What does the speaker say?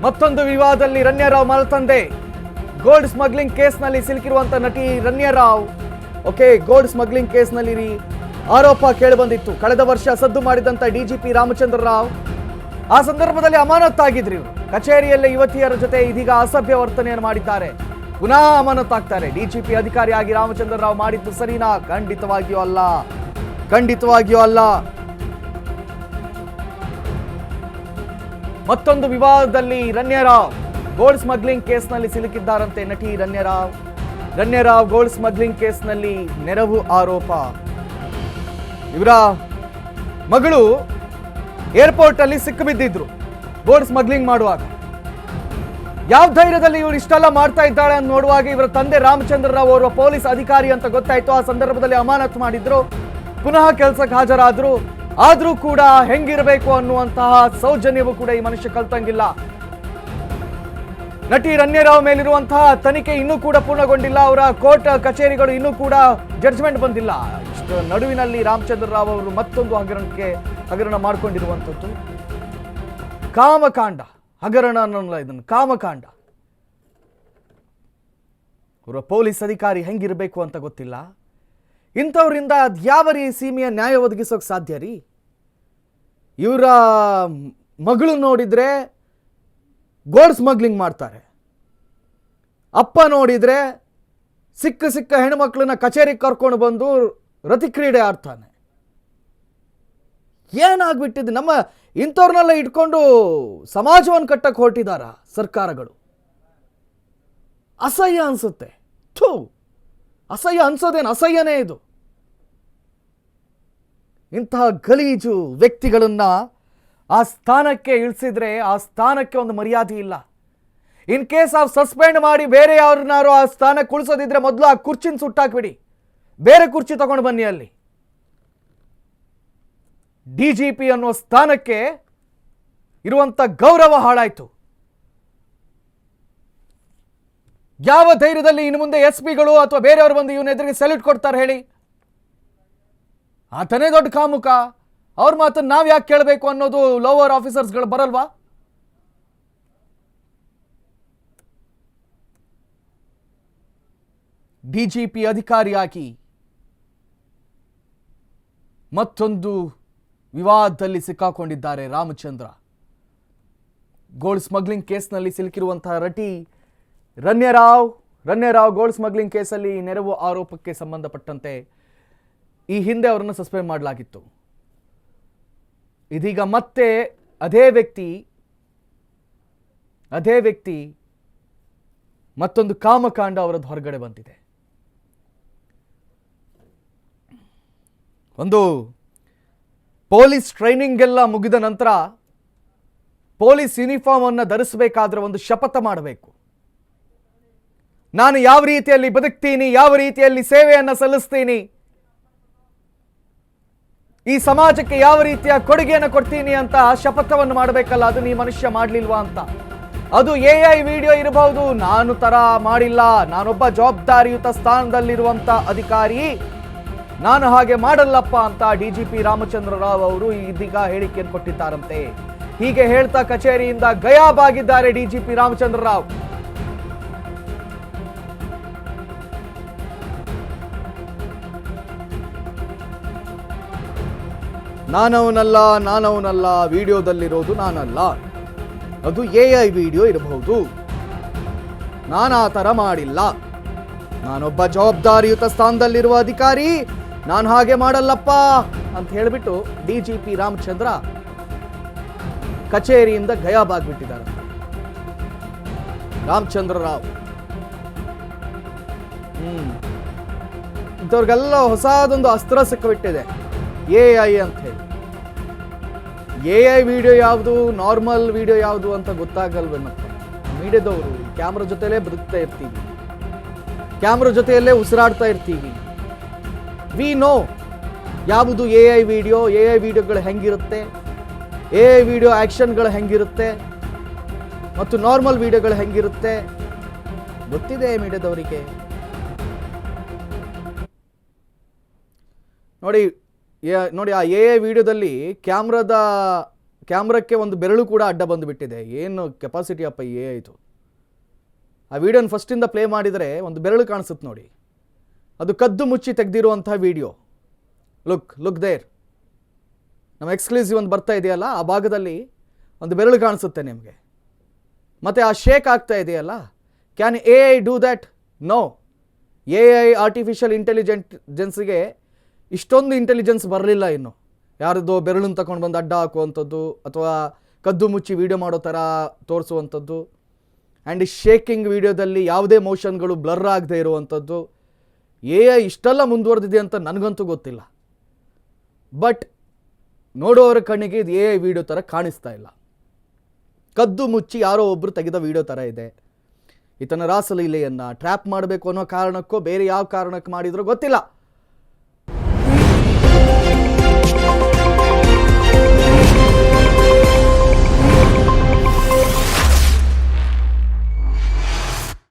ಮತ್ತೊಂದು ವಿವಾದದಲ್ಲಿ ರಣ್ಯರಾವ್ ಮಲ್ತಂದೆ gold smuggling ಕೇಸ್ನಲ್ಲಿ ಸಿಲುಕಿರುವಂತ ನಟಿ ರಣ್ಯರಾವ್. ಓಕೆ, ಗೋಲ್ಡ್ ಸ್ಮಗ್ಲಿಂಗ್ ಕೇಸ್ನಲ್ಲಿ ಆರೋಪ ಕೇಳಿಬಂದಿತ್ತು. ಕಳೆದ ವರ್ಷ ಸದ್ದು ಮಾಡಿದಂತ ಡಿಜಿಪಿ ರಾಮಚಂದ್ರ ರಾವ್ ಆ ಸಂದರ್ಭದಲ್ಲಿ ಅಮಾನತ್ತಾಗಿದ್ರು. ಇವರು ಕಚೇರಿಯಲ್ಲೇ ಯುವತಿಯರ ಜೊತೆ ಇದೀಗ ಅಸಭ್ಯ ವರ್ತನೆಯನ್ನು ಮಾಡಿದ್ದಾರೆ. ಪುನಃ ಅಮಾನತ್ತಾಗ್ತಾರೆ. ಡಿಜಿಪಿ ಅಧಿಕಾರಿಯಾಗಿ ರಾಮಚಂದ್ರ ರಾವ್ ಮಾಡಿದ್ದು ಸರಿನಾ? ಖಂಡಿತವಾಗಿಯೂ ಅಲ್ಲ, ಖಂಡಿತವಾಗಿಯೂ ಅಲ್ಲ. ಮತ್ತೊಂದು ವಿವಾದದಲ್ಲಿ ರಣ್ಯರಾವ್ ಗೋಲ್ಡ್ ಸ್ಮಗ್ಲಿಂಗ್ ಕೇಸ್ನಲ್ಲಿ ಸಿಲುಕಿದ್ದಾರಂತೆ ನಟಿ ರಣ್ಯರಾವ್. ರಣ್ಯರಾವ್ ಗೋಲ್ಡ್ ಸ್ಮಗ್ಲಿಂಗ್ ಕೇಸ್ನಲ್ಲಿ ನೆರವು ಆರೋಪ. ಇವರ ಮಗಳು ಏರ್ಪೋರ್ಟ್ ಅಲ್ಲಿ ಸಿಕ್ಕಿಬಿದ್ದಿದ್ರು ಗೋಲ್ಡ್ ಸ್ಮಗ್ಲಿಂಗ್ ಮಾಡುವಾಗ. ಯಾವ ಧೈರ್ಯದಲ್ಲಿ ಇವರು ಇಷ್ಟೆಲ್ಲ ಮಾಡ್ತಾ ಇದ್ದಾಳೆ ಅಂತ ನೋಡುವಾಗ ಇವರ ತಂದೆ ರಾಮಚಂದ್ರ ರಾವ್ ಓರ್ವ ಪೊಲೀಸ್ ಅಧಿಕಾರಿ ಅಂತ ಗೊತ್ತಾಯ್ತು. ಆ ಸಂದರ್ಭದಲ್ಲಿ ಅಮಾನತು ಮಾಡಿದ್ರು, ಪುನಃ ಕೆಲಸಕ್ಕೆ ಹಾಜರಾದ್ರು. ಆದ್ರೂ ಕೂಡ ಹೆಂಗಿರಬೇಕು ಅನ್ನುವಂತಹ ಸೌಜನ್ಯವೂ ಕೂಡ ಈ ಮನುಷ್ಯ ಕಲ್ತಂಗಿಲ್ಲ. ನಟಿ ರಣ್ಯರಾವ್ ಮೇಲಿರುವಂತಹ ತನಿಖೆ ಇನ್ನೂ ಕೂಡ ಪೂರ್ಣಗೊಂಡಿಲ್ಲ. ಅವರ ಕೋರ್ಟ್ ಕಚೇರಿಗಳು ಇನ್ನೂ ಕೂಡ ಜಡ್ಜ್ಮೆಂಟ್ ಬಂದಿಲ್ಲ. ಇಷ್ಟು ನಡುವಿನಲ್ಲಿ ರಾಮಚಂದ್ರ ರಾವ್ ಅವರು ಮತ್ತೊಂದು ಹಗರಣ ಮಾಡಿಕೊಂಡಿರುವಂಥದ್ದು ಕಾಮಕಾಂಡ. ಹಗರಣ ಅನ್ನಲ್ಲ, ಇದನ್ನು ಕಾಮಕಾಂಡ. ಅವರ ಪೊಲೀಸ್ ಅಧಿಕಾರಿ ಹೆಂಗಿರಬೇಕು ಅಂತ ಗೊತ್ತಿಲ್ಲ. ಇಂಥವ್ರಿಂದ ಯಾವ ಸೀಮೆಯ ನ್ಯಾಯ ಒದಗಿಸೋಕೆ ಸಾಧ್ಯ ರೀ? ಇವರ ಮಗಳು ನೋಡಿದ್ರೆ ಗೋಲ್ಡ್ ಸ್ಮಗ್ಲಿಂಗ್ ಮಾಡ್ತಾರೆ, ಅಪ್ಪ ನೋಡಿದ್ರೆ ಸಿಕ್ಕ ಹೆಣ್ಮಕ್ಳನ್ನ ಕಚೇರಿಗೆ ಕರ್ಕೊಂಡು ಬಂದು ರತಿಕ್ರೀಡೆ ಆಡ್ತಾನೆ. ಏನಾಗ್ಬಿಟ್ಟಿದೆ? ನಮ್ಮ ಇಂಥವ್ರನ್ನೆಲ್ಲ ಇಟ್ಕೊಂಡು ಸಮಾಜವನ್ನು ಕಟ್ಟಕ್ಕೆ ಹೊರಟಿದಾರ ಸರ್ಕಾರಗಳು. ಅಸಹ್ಯ ಅನ್ಸುತ್ತೆ. ಅಸಹ್ಯ ಅನ್ಸೋದೇನು? ಅಸಹ್ಯನೇ ಇದು. ಇಂತಹ ಗಲೀಜು ವ್ಯಕ್ತಿಗಳನ್ನ ಆ ಸ್ಥಾನಕ್ಕೆ ಇಳಿಸಿದ್ರೆ ಆ ಸ್ಥಾನಕ್ಕೆ ಒಂದು ಮರ್ಯಾದೆ ಇಲ್ಲ. ಇನ್ ಕೇಸ್ ಆಫ್ ಸಸ್ಪೆಂಡ್ ಮಾಡಿ ಬೇರೆ ಯಾರನ್ನಾರು ಆ ಸ್ಥಾನಕ್ಕೆ ಉಳಿಸೋದಿದ್ರೆ ಮೊದಲು ಆ ಕುರ್ಚಿನ ಸುಟ್ಟಾಕ್ಬಿಡಿ, ಬೇರೆ ಕುರ್ಚಿ ತಗೊಂಡು ಬನ್ನಿ. ಅಲ್ಲಿ ಡಿಜಿಪಿ ಅನ್ನೋ ಸ್ಥಾನಕ್ಕೆ ಇರುವಂತ ಗೌರವ ಹಾಳಾಯ್ತು. ಯಾವ ಧೈರ್ಯದಲ್ಲಿ ಇನ್ನು ಮುಂದೆ SP ಗಳು ಅಥವಾ ಬೇರೆಯವರು ಬಂದು ಇವನ ಎದುರಿಗೆ ಸೆಲ್ಯೂಟ್ ಕೊಡ್ತಾರೆ ಹೇಳಿ? ಆತನೇ ದೊಡ್ಡ ಕಾಮುಕ. ಅವ್ರ ಮಾತನ್ನು ನಾವು ಯಾಕೆ ಕೇಳಬೇಕು ಅನ್ನೋದು ಲೋವರ್ ಆಫೀಸರ್ಸ್ಗಳು ಬರಲ್ವಾ? ಡಿಜಿಪಿ ಅಧಿಕಾರಿಯಾಗಿ ಮತ್ತೊಂದು ವಿವಾದದಲ್ಲಿ ಸಿಕ್ಕಾಕೊಂಡಿದ್ದಾರೆ ರಾಮಚಂದ್ರ. ಗೋಲ್ಡ್ ಸ್ಮಗ್ಲಿಂಗ್ ಕೇಸ್ನಲ್ಲಿ ಸಿಲುಕಿರುವಂತಹ ರಣ್ಯರಾವ್ ಗೋಲ್ಡ್ ಸ್ಮಗ್ಲಿಂಗ್ ಕೇಸಲ್ಲಿ ನೆರವು ಆರೋಪಕ್ಕೆ ಸಂಬಂಧಪಟ್ಟಂತೆ ಈ ಹಿಂದೆ ಅವರನ್ನು ಸಸ್ಪೆಂಡ್ ಮಾಡಲಾಗಿತ್ತು. ಇದೀಗ ಮತ್ತೆ ಅದೇ ವ್ಯಕ್ತಿ ಮತ್ತೊಂದು ಕಾಮಕಾಂಡ ಅವರದ್ದು ಹೊರಗಡೆ ಬಂದಿದೆ. ಒಂದು ಪೊಲೀಸ್ ಟ್ರೈನಿಂಗ್ ಎಲ್ಲ ಮುಗಿದ ನಂತರ ಪೊಲೀಸ್ ಯೂನಿಫಾರ್ಮ್ ಅನ್ನು ಧರಿಸಬೇಕಾದ್ರೆ ಒಂದು ಶಪಥ ಮಾಡಬೇಕು. ನಾನು ಯಾವ ರೀತಿಯಲ್ಲಿ ಬದುಕ್ತೀನಿ, ಯಾವ ರೀತಿಯಲ್ಲಿ ಸೇವೆಯನ್ನು ಸಲ್ಲಿಸ್ತೀನಿ, ಈ ಸಮಾಜಕ್ಕೆ ಯಾವ ರೀತಿಯ ಕೊಡುಗೆಯನ್ನು ಕೊಡ್ತೀನಿ ಅಂತ ಶಪಥವನ್ನು ಮಾಡಬೇಕಲ್ಲ. ಅದು ಈ ಮನುಷ್ಯ ಮಾಡಲಿಲ್ವಾ ಅಂತ. ಅದು AI ವಿಡಿಯೋ ಇರಬಹುದು, ನಾನು ತರ ಮಾಡಿಲ್ಲ, ನಾನೊಬ್ಬ ಜವಾಬ್ದಾರಿಯುತ ಸ್ಥಾನದಲ್ಲಿರುವಂತ ಅಧಿಕಾರಿ, ನಾನು ಹಾಗೆ ಮಾಡಲ್ಲಪ್ಪ ಅಂತ ಡಿಜಿಪಿ ರಾಮಚಂದ್ರ ರಾವ್ ಅವರು ಇದೀಗ ಹೇಳಿಕೆಯನ್ನು ಕೊಟ್ಟಿದ್ದಾರಂತೆ. ಹೀಗೆ ಹೇಳ್ತಾ ಕಚೇರಿಯಿಂದ ಗಯಾಬಾಗಿದ್ದಾರೆ ಡಿಜಿಪಿ ರಾಮಚಂದ್ರ ರಾವ್. ನಾನವನಲ್ಲ, ವಿಡಿಯೋದಲ್ಲಿರೋದು ನಾನಲ್ಲ, ಅದು AI ವಿಡಿಯೋ ಇರಬಹುದು, ನಾನು ಆ ಥರ ಮಾಡಿಲ್ಲ, ನಾನೊಬ್ಬ ಜವಾಬ್ದಾರಿಯುತ ಸ್ಥಾನದಲ್ಲಿರುವ ಅಧಿಕಾರಿ, ನಾನು ಹಾಗೆ ಮಾಡಲ್ಲಪ್ಪ ಅಂತ ಹೇಳಿಬಿಟ್ಟು ಡಿಜಿಪಿ ರಾಮಚಂದ್ರ ಕಚೇರಿಯಿಂದ ಗಯಾಬಾಗ್ಬಿಟ್ಟಿದ್ದಾರೆ. ರಾಮಚಂದ್ರ ರಾವ್ ಇಂಥವ್ರಿಗೆಲ್ಲ ಹೊಸದೊಂದು ಅಸ್ತ್ರ ಸಿಕ್ಕಿಬಿಟ್ಟಿದೆ, AI ಅಂತ ಹೇಳಿ. AI ವಿಡಿಯೋ ಯಾವುದು, ನಾರ್ಮಲ್ ವಿಡಿಯೋ ಯಾವುದು ಅಂತ ಗೊತ್ತಾಗಲ್ವೇನಪ್ಪ. ಮೀಡಿಯಾದವರು ಕ್ಯಾಮ್ರಾ ಜೊತೆಲೇ ಬದುಕ್ತಾ ಇರ್ತೀವಿ, ಕ್ಯಾಮ್ರಾ ಜೊತೆಯಲ್ಲೇ ಉಸಿರಾಡ್ತಾ ಇರ್ತೀವಿ. ವಿ ನೋ ಯಾವುದು AI ವಿಡಿಯೋಗಳು ಹೆಂಗಿರುತ್ತೆ, AI ವಿಡಿಯೋ ಆ್ಯಕ್ಷನ್ಗಳು ಹೆಂಗಿರುತ್ತೆ ಮತ್ತು ನಾರ್ಮಲ್ ವಿಡಿಯೋಗಳು ಹೆಂಗಿರುತ್ತೆ ಗೊತ್ತಿದೆ ಮೀಡಿಯಾದವರಿಗೆ. ನೋಡಿ ಆ AI ವಿಡಿಯೋದಲ್ಲಿ ಕ್ಯಾಮ್ರಾದ ಕ್ಯಾಮ್ರಕ್ಕೆ ಒಂದು ಬೆರಳು ಕೂಡ ಅಡ್ಡ ಬಂದುಬಿಟ್ಟಿದೆ. ಏನು ಕೆಪಾಸಿಟಿ ಅಪ್ಪ ಆಯಿತು. ಆ ವಿಡಿಯೋನ ಫಸ್ಟಿಂದ ಪ್ಲೇ ಮಾಡಿದರೆ ಒಂದು ಬೆರಳು ಕಾಣಿಸುತ್ತೆ ನೋಡಿ. ಅದು ಕದ್ದು ಮುಚ್ಚಿ ತೆಗೆದಿರುವಂಥ ವಿಡಿಯೋ. Look there. ನಮ್ಮ ಎಕ್ಸ್ಕ್ಲೂಸಿವ್ ಒಂದು ಬರ್ತಾ ಇದೆಯಲ್ಲ, ಆ ಭಾಗದಲ್ಲಿ ಒಂದು ಬೆರಳು ಕಾಣಿಸುತ್ತೆ ನಿಮಗೆ. ಮತ್ತು ಆ ಶೇಕ್ ಆಗ್ತಾ ಇದೆಯಲ್ಲ, can AI do that? No. AI artificial ಇಂಟೆಲಿಜೆನ್ಸ್ಗೆ ಇಷ್ಟೊಂದು ಇಂಟೆಲಿಜೆನ್ಸ್ ಬರಲಿಲ್ಲ ಇನ್ನು. ಯಾರದ್ದೋ ಬೆರಳನ್ನು ತಗೊಂಡು ಬಂದು ಅಡ್ಡ ಹಾಕುವಂಥದ್ದು ಅಥವಾ ಕದ್ದು ಮುಚ್ಚಿ ವಿಡಿಯೋ ಮಾಡೋ ಥರ ತೋರಿಸುವಂಥದ್ದು, ಆ್ಯಂಡ್ ಶೇಕಿಂಗ್ ವಿಡಿಯೋದಲ್ಲಿ ಯಾವುದೇ ಮೋಷನ್ಗಳು ಬ್ಲರ್ ಆಗದೆ ಇರುವಂಥದ್ದು. AI ಇಷ್ಟೆಲ್ಲ ಮುಂದುವರೆದಿದೆ ಅಂತ ನನಗಂತೂ ಗೊತ್ತಿಲ್ಲ. ಬಟ್ ನೋಡೋರ ಕಣ್ಣಿಗೆ ಇದು AI ವಿಡಿಯೋ ಥರ ಕಾಣಿಸ್ತಾ ಇಲ್ಲ. ಕದ್ದು ಮುಚ್ಚಿ ಯಾರೋ ಒಬ್ಬರು ತೆಗೆದ ವಿಡಿಯೋ ಥರ ಇದೆ. ಈತನ ರಾಸಲೀಲೆಯನ್ನು ಟ್ರ್ಯಾಪ್ ಮಾಡಬೇಕು ಅನ್ನೋ ಕಾರಣಕ್ಕೋ ಬೇರೆ ಯಾವ ಕಾರಣಕ್ಕೆ ಮಾಡಿದ್ರೋ ಗೊತ್ತಿಲ್ಲ.